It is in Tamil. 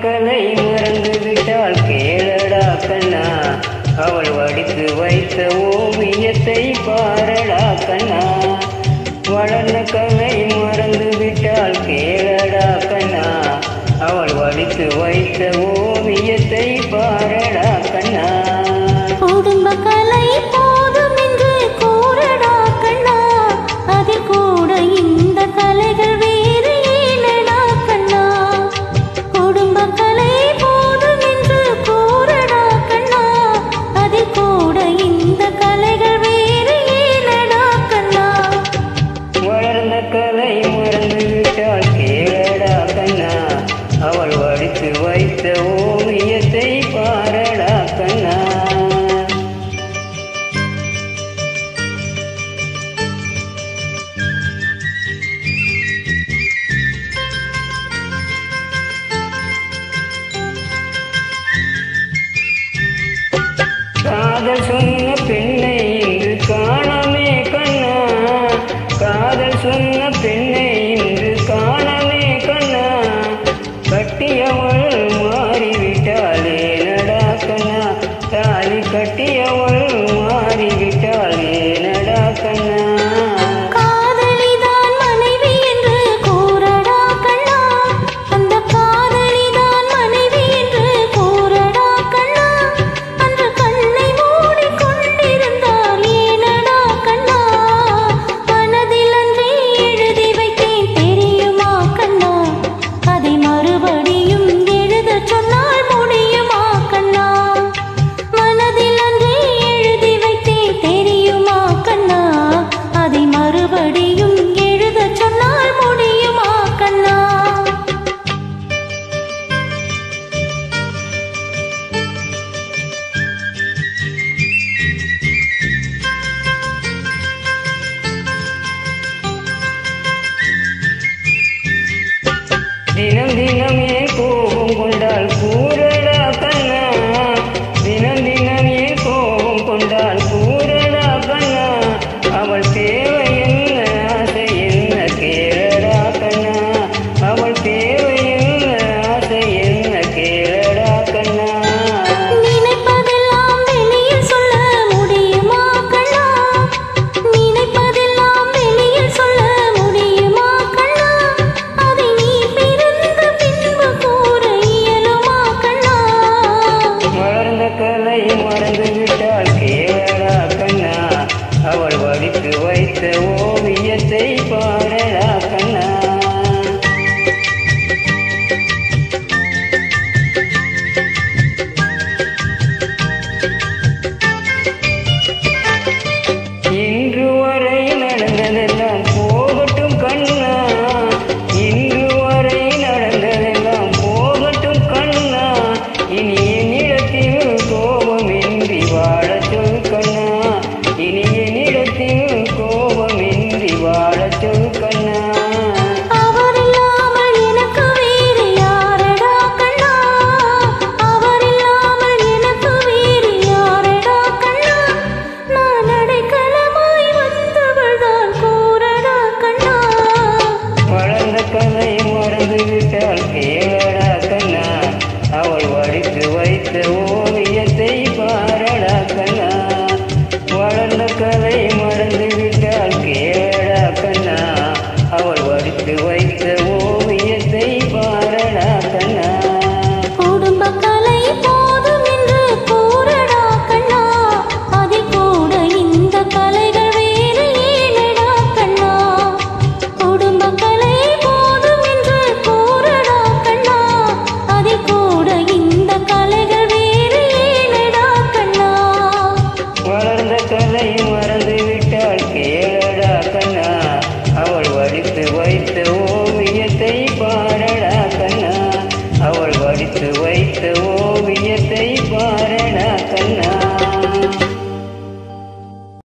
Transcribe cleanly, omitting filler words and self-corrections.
கலை மறந்து விட்டால் கேளடா கண்ணா, அவள் வடித்து வைத்த ஓவியத்தை பாரடா கண்ணா. வளர்ந்த கலை மறந்து விட்டால் கேளடா கண்ணா, அவள் வடித்து வைத்த ஓவியத்தை பாரடா கண்ணா. குடும்ப கலை போதும் என்று கூறடா கண்ணா, அதில் கூட இந்த கலைகள் வேறு ஏனடா கண்ணா. குடும்ப கலை போதும் என்று கூறடா கண்ணா, அதில் கூட இந்த கலைகள் வேறு ஏனடா கண்ணா. வளர்ந்த கலை மறந்து விட்டால் கேளடா கண்ணா, அவள் வடித்து வைத்த ஓவியத்தை பாரடா கண்ணா. காதல் சொன்ன பெண்ணை இன்று காணமே கண்ணா, காதல் சொன்ன பெண்ணை இன்று காணமே கண்ணா. கட்டியவள் மாறிவிட்டாளே நடா கண்ணா, தாலி கட்டியவள் மாறிவிட்டாளே நடா கண்ணா. காதலிதான் மனைவி என்று கூறடா கண்ணா, அந்த காதலிதான் மனைவி என்று கூறடா கண்ணா. அன்று கண்ணை மூடிக்கொண்டிருந்தால் ஏனடா கண்ணா, மனதில் அன்றே எழுதி வைத்தேன் தெரியுமா கண்ணா, அதை மறுபடியும் எழுதச் சொன்னால் முடியுமா கண்ணா. மனதில் அன்றே எழுதி வைத்தேன் தெரியுமா கண்ணா, அதை மறுபடியும் எழுதச் சொன்னால் முடியுமா கண்ணா. தினம் தினம் ஏன் கோபம் கொண்டால் கூறடா கண்ணா, தினம் தினம் ஏன் கோபம் கொண்டால் கூறடா கண்ணா. அவள் தேவை என்ன ஆசை என்ன கேளடா கண்ணா, அவள் தேவை என்ன ஆசை என்ன கேளடா கண்ணா. நினைப்பதெல்லாம் வெளியில் சொல்ல முடியுமா கண்ணா, நினைப்பதெல்லாம் வெளியில் சொல்ல முடியுமா கண்ணா. அதை நீ பிறந்த பின்பு கூற இயலுமா கண்ணா. வளர்ந்த கலை மறந்து விட்டால் கேளடா கண்ணா, அவள் வடித்து வைத்த ஓவியத்தை